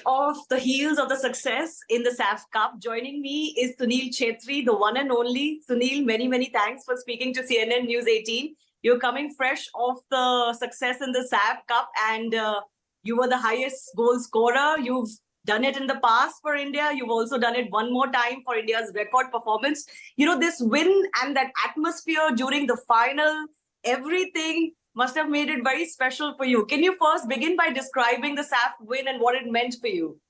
of the heels of the success in the SAFF Cup. Joining me is Sunil Chhetri, the one and only. Sunil, many thanks for speaking to CNN News 18. You're coming fresh off the success in the SAFF Cup, and you were the highest goal scorer. You've done it in the past for India. You've also done it one more time for India's record performance. You know, this win and that atmosphere during the final, everything must have made it very special for you. Can you first begin by describing the SAFF win and what it meant for you?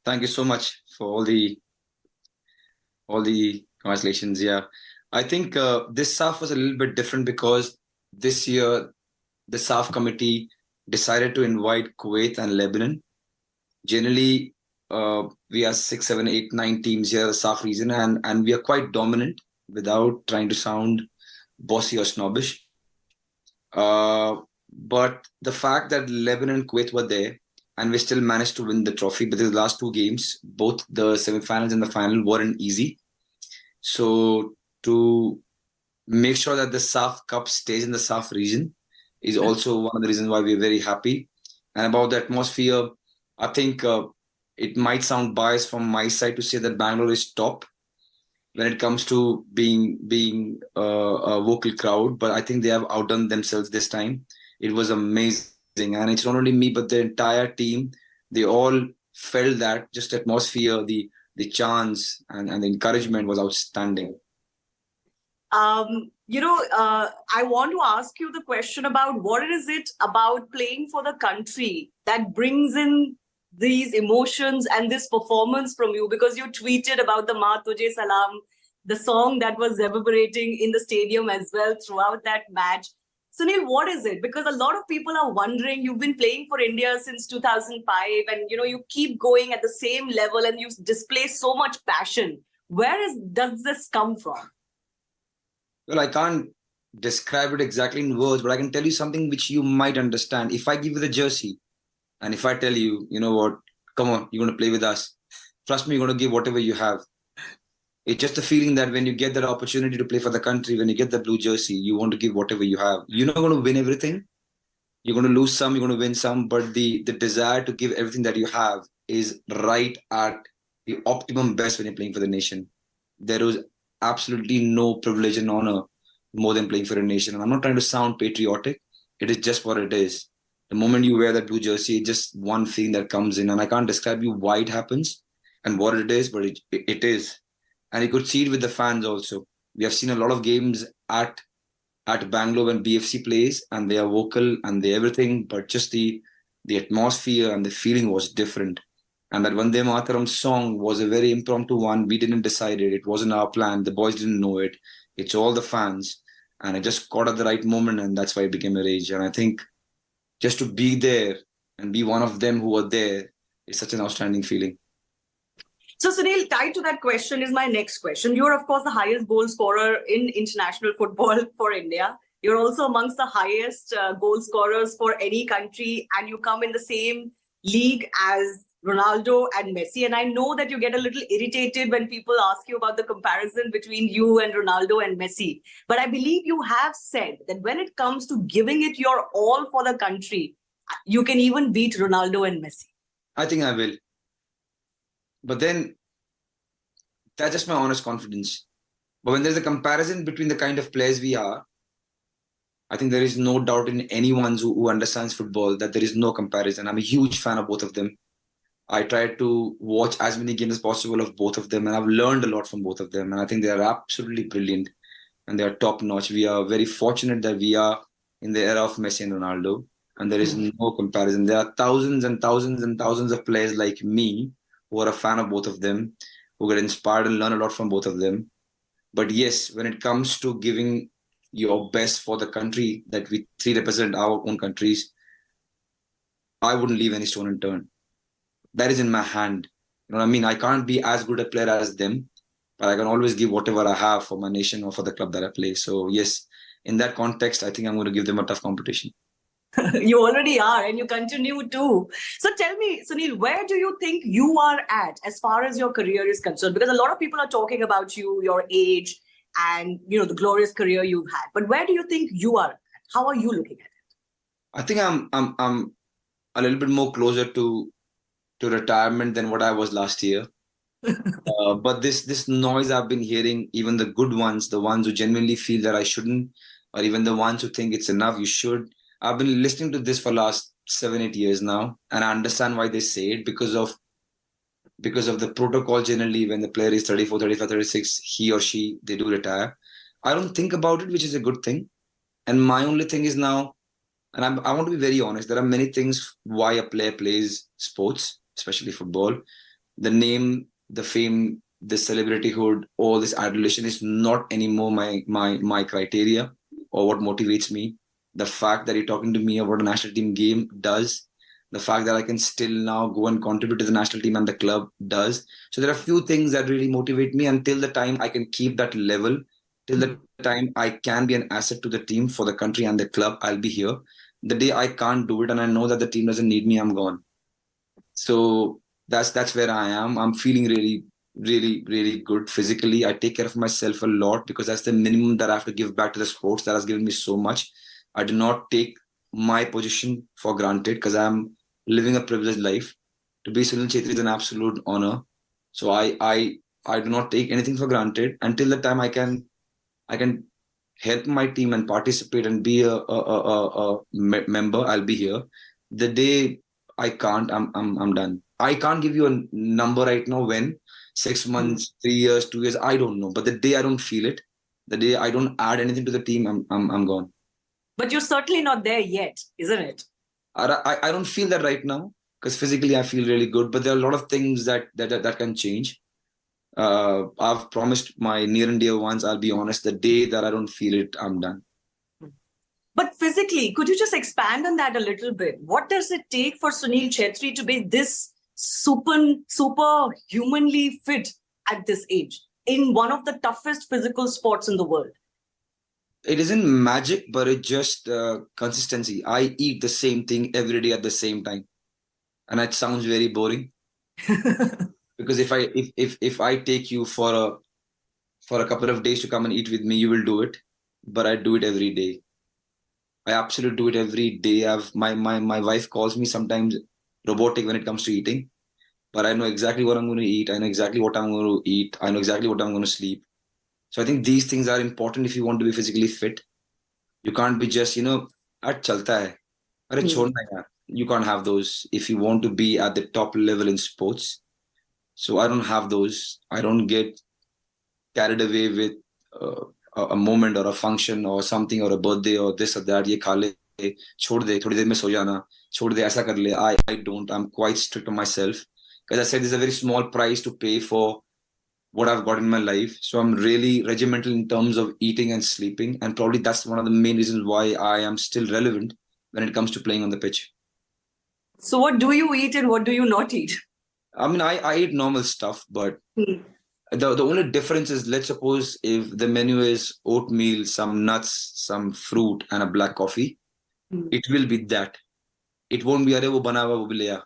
Thank you so much for all the congratulations. Yeah, I think this SAFF was a little bit different because this year the SAFF committee decided to invite Kuwait and Lebanon. Generally, we are 6, 7, 8, 9 teams here in the SAFF region, and we are quite dominant without trying to sound bossy or snobbish. But the fact that Lebanon and Kuwait were there and we still managed to win the trophy, because the last two games, both the semi-finals and the final, weren't easy. So to make sure that the SAFF Cup stays in the SAFF region is also one of the reasons why we're very happy. And about the atmosphere, I think it might sound biased from my side to say that Bangalore is top when it comes to being a vocal crowd, but I think they have outdone themselves this time. It was amazing, and it's not only me but the entire team. They all felt that just atmosphere, the chants and the encouragement was outstanding. I want to ask you the question about what is it about playing for the country that brings in these emotions and this performance from you, because you tweeted about the Maa Tujhe Salam, the song that was reverberating in the stadium as well throughout that match. Sunil, what is it? Because a lot of people are wondering, you've been playing for India since 2005 and you keep going at the same level and you display so much passion. Does this come from? Well, I can't describe it exactly in words, but I can tell you something which you might understand. If I give you the jersey, and if I tell you, you know what, come on, you're going to play with us. Trust me, you're going to give whatever you have. It's just a feeling that when you get that opportunity to play for the country, when you get the blue jersey, you want to give whatever you have. You're not going to win everything. You're going to lose some, you're going to win some. But the desire to give everything that you have is right at the optimum best when you're playing for the nation. There is absolutely no privilege and honor more than playing for a nation. And I'm not trying to sound patriotic. It is just what it is. The moment you wear that blue jersey, it's just one feeling that comes in, and I can't describe you why it happens and what it is, but it is. And you could see it with the fans also. We have seen a lot of games at Bangalore when BFC plays, and they are vocal and they everything, but just the atmosphere and the feeling was different. And that Vande Mataram song was a very impromptu one. We didn't decide it. It wasn't our plan. The boys didn't know it. It's all the fans. And it just caught at the right moment, and that's why it became a rage. And I think just to be there and be one of them who were there is such an outstanding feeling. So Sunil, tied to that question is my next question. You're, of course, the highest goal scorer in international football for India. You're also amongst the highest goal scorers for any country, and you come in the same league as Ronaldo and Messi. And I know that you get a little irritated when people ask you about the comparison between you and Ronaldo and Messi. But I believe you have said that when it comes to giving it your all for the country, you can even beat Ronaldo and Messi. I think I will. But then that's just my honest confidence. But when there's a comparison between the kind of players we are, I think there is no doubt in anyone who understands football that there is no comparison. I'm a huge fan of both of them. I try to watch as many games as possible of both of them, and I've learned a lot from both of them. And I think they are absolutely brilliant and they are top notch. We are very fortunate that we are in the era of Messi and Ronaldo, and there is no comparison. There are thousands and thousands and thousands of players like me who are a fan of both of them, who get inspired and learn a lot from both of them. But yes, when it comes to giving your best for the country that we three represent, our own countries, I wouldn't leave any stone unturned. That is in my hand. You know what I mean? I can't be as good a player as them, but I can always give whatever I have for my nation or for the club that I play. So yes, in that context, I think I'm going to give them a tough competition. You already are, and you continue to. So tell me, Sunil, where do you think you are at as far as your career is concerned? Because a lot of people are talking about you, your age, and the glorious career you've had. But where do you think you are at? How are you looking at it? I think I'm a little bit more closer to to retirement than what I was last year. But this noise I've been hearing, even the good ones, the ones who genuinely feel that I shouldn't, or even the ones who think it's enough, you should. I've been listening to this for last 7-8 years now, and I understand why they say it because of the protocol. Generally, when the player is 34, 35, 36, he or she, they do retire. I don't think about it, which is a good thing. And my only thing is now, and I want to be very honest, there are many things why a player plays sports, especially football. The name, the fame, the celebrityhood, all this adulation is not anymore my criteria or what motivates me. The fact that you're talking to me about a national team game does. The fact that I can still now go and contribute to the national team and the club does. So there are a few things that really motivate me until the time I can keep that level, till the time I can be an asset to the team for the country and the club, I'll be here. The day I can't do it and I know that the team doesn't need me, I'm gone. So that's where I am. I'm feeling really, really, really good physically. I take care of myself a lot because that's the minimum that I have to give back to the sports that has given me so much. I do not take my position for granted because I'm living a privileged life. To be Sunil Chhetri is an absolute honor. So I do not take anything for granted until the time I can help my team and participate and be a member. I'll be here. The day I can't, I'm done. I can't give you a number right now when 6 months, 3 years, 2 years, I don't know. But the day I don't feel it, the day I don't add anything to the team, I'm gone. But you're certainly not there yet, isn't it? I don't feel that right now because physically I feel really good. But there are a lot of things that can change. I've promised my near and dear ones, I'll be honest, the day that I don't feel it, I'm done. But physically, could you just expand on that a little bit? What does it take for Sunil Chhetri to be this super humanly fit at this age in one of the toughest physical sports in the world? It isn't magic, but it's just consistency. I eat the same thing every day at the same time. And that sounds very boring. Because if I take you for a couple of days to come and eat with me, you will do it. But I do it every day. I absolutely do it every day. My wife calls me sometimes robotic when it comes to eating. But I know exactly what I'm going to eat. I know exactly what I'm going to eat. I know exactly what I'm going to sleep. So I think these things are important if you want to be physically fit. You can't be just, at chalta hai. Arre chhodna yaar. You can't have those if you want to be at the top level in sports. So I don't have those. I don't get carried away with a moment or a function or something or a birthday or this or that. Ye kha le, chhod de, thodi der mein so jana, chhod de, aisa kar le. I don't. I'm quite strict on myself. Because I said there's a very small price to pay for what I've got in my life. So I'm really regimental in terms of eating and sleeping. And probably that's one of the main reasons why I am still relevant when it comes to playing on the pitch. So what do you eat and what do you not eat? I mean, I eat normal stuff, but the only difference is, let's suppose if the menu is oatmeal, some nuts, some fruit, and a black coffee, it will be that. It won't be, "Arey, wo bana hua, wo bhi le aa."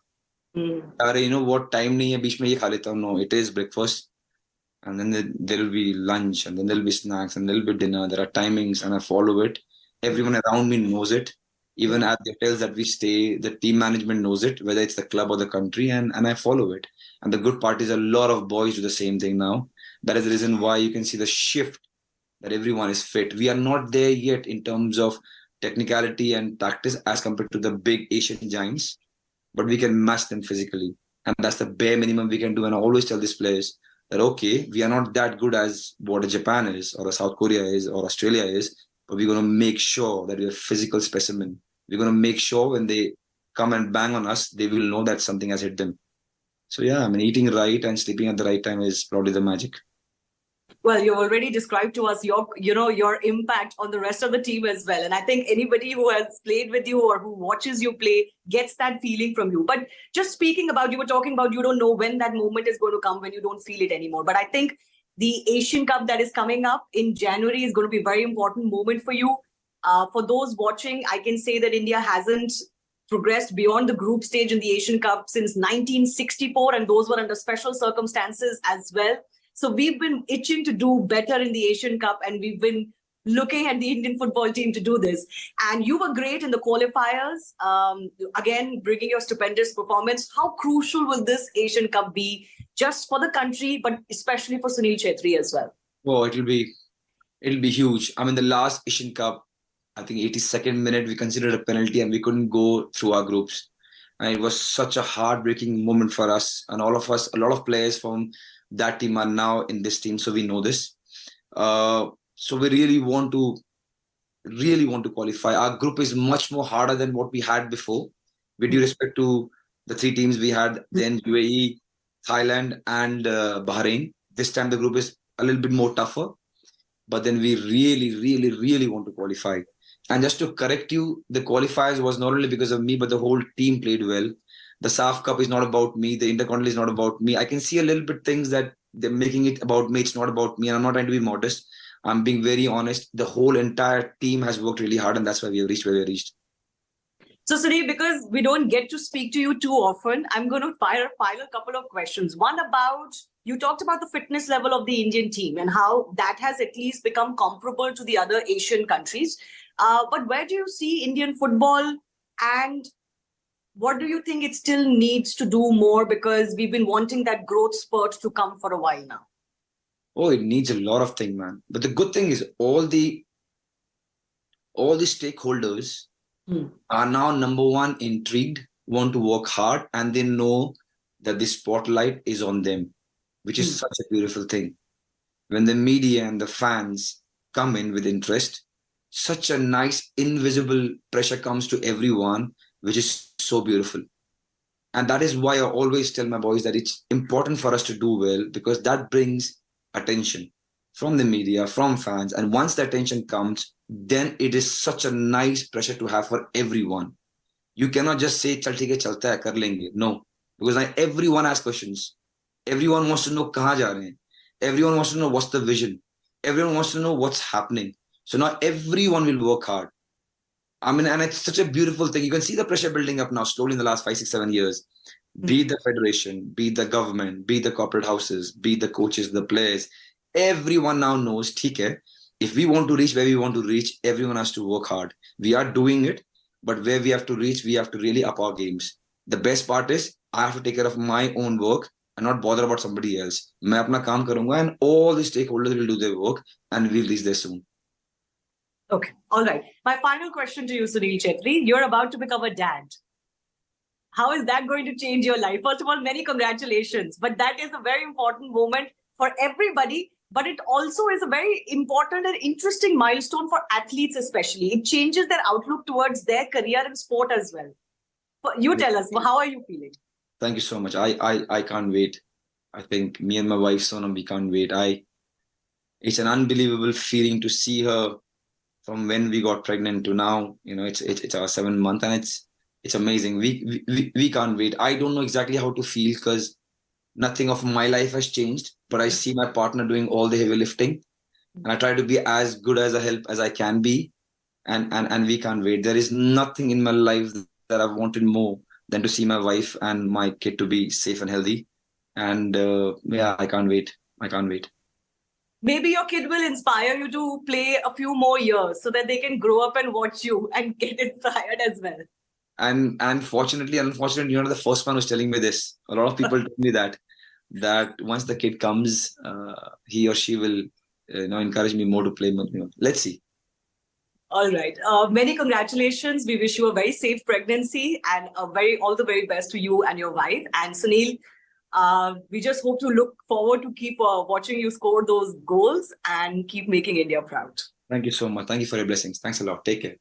Arey, you know what, time nahi hai, beech mein ye kha leta hu. No, it is breakfast. And then there will be lunch, and then there will be snacks, and there will be dinner. There are timings, and I follow it. Everyone around me knows it. Even at the hotels that we stay, the team management knows it, whether it's the club or the country, and I follow it. And the good part is a lot of boys do the same thing now. That is the reason why you can see the shift that everyone is fit. We are not there yet in terms of technicality and practice as compared to the big Asian giants, but we can match them physically. And that's the bare minimum we can do. And I always tell these players that, okay, we are not that good as what a Japan is or a South Korea is or Australia is, but we're going to make sure that we're a physical specimen. We're going to make sure when they come and bang on us, they will know that something has hit them. So yeah, I mean, eating right and sleeping at the right time is probably the magic. Well, you already described to us your impact on the rest of the team as well. And I think anybody who has played with you or who watches you play gets that feeling from you. But just speaking about, you were talking about you don't know when that moment is going to come when you don't feel it anymore. But I think the Asian Cup that is coming up in January is going to be a very important moment for you. For those watching, I can say that India hasn't progressed beyond the group stage in the Asian Cup since 1964, and those were under special circumstances as well. So we've been itching to do better in the Asian Cup, and we've been looking at the Indian football team to do this. And you were great in the qualifiers. Again, bringing your stupendous performance. How crucial will this Asian Cup be just for the country, but especially for Sunil Chhetri as well? Oh, it'll be huge. I mean, the last Asian Cup, I think 82nd minute, we considered a penalty and we couldn't go through our groups. And it was such a heartbreaking moment for us. And all of us, a lot of players from that team are now in this team, so we know this. So we really want to qualify. Our group is much more harder than what we had before. With due respect to the three teams we had, then UAE, Thailand, and Bahrain. This time the group is a little bit more tougher. But then we really want to qualify. And just to correct you, the qualifiers was not only because of me, but the whole team played well. The SAFF Cup is not about me. The Intercontinental is not about me. I can see a little bit things that they're making it about me. It's not about me. And I'm not trying to be modest. I'm being very honest. The whole entire team has worked really hard, and that's why we have reached where we have reached. So, Sunil, because we don't get to speak to you too often, I'm going to file a couple of questions. One about, you talked about the fitness level of the Indian team and how that has at least become comparable to the other Asian countries. But where do you see Indian football, and what do you think it still needs to do more? Because we've been wanting that growth spurt to come for a while now. Oh, it needs a lot of things, man. But the good thing is all the stakeholders are now, number one, intrigued, want to work hard, and they know that the spotlight is on them, which is such a beautiful thing. When the media and the fans come in with interest, such a nice invisible pressure comes to everyone, which is so beautiful. And that is why I always tell my boys that it's important for us to do well, because that brings attention from the media, from fans. And once the attention comes, then it is such a nice pressure to have for everyone. You cannot just say, "Chal theek hai, chalta hai, kar lenge." No, because now everyone has questions. Everyone wants to know kahan ja rahe hain. Everyone wants to know what's the vision. Everyone wants to know what's happening. So now everyone will work hard. I mean, and it's such a beautiful thing. You can see the pressure building up now slowly in the last 5, 6, 7 years. Be it the federation, be it the government, be it the corporate houses, be it the coaches, the players. Everyone now knows, theek hai, if we want to reach where we want to reach, everyone has to work hard. We are doing it, but where we have to reach, we have to really up our games. The best part is, I have to take care of my own work and not bother about somebody else. मैं अपना काम करूंगा, and all the stakeholders will do their work, and we'll reach there soon. Okay, all right. My final question to you, Sunil Chhetri. You're about to become a dad. How is that going to change your life? First of all, many congratulations. But that is a very important moment for everybody. But it also is a very important and interesting milestone for athletes especially. It changes their outlook towards their career in sport as well. You tell us, how are you feeling? Thank you so much. I can't wait. I think me and my wife, Sonam, we can't wait. It's an unbelievable feeling to see her from when we got pregnant to now. You know, it's our 7th month, and it's amazing. We can't wait. I don't know exactly how to feel because nothing of my life has changed, but I see my partner doing all the heavy lifting, and I try to be as good as a help as I can be, and we can't wait. There is nothing in my life that I've wanted more than to see my wife and my kid to be safe and healthy. And yeah, I can't wait. I can't wait. Maybe your kid will inspire you to play a few more years so that they can grow up and watch you and get inspired as well. And fortunately, unfortunately, you're not the first one who's telling me this. A lot of people tell me that once the kid comes, he or she will encourage me more to play more. Let's see. All right. Many congratulations. We wish you a very safe pregnancy and all the very best to you and your wife. And Sunil, we just hope to look forward to keep watching you score those goals and keep making India proud. Thank you so much. Thank you for your blessings. Thanks a lot. Take care.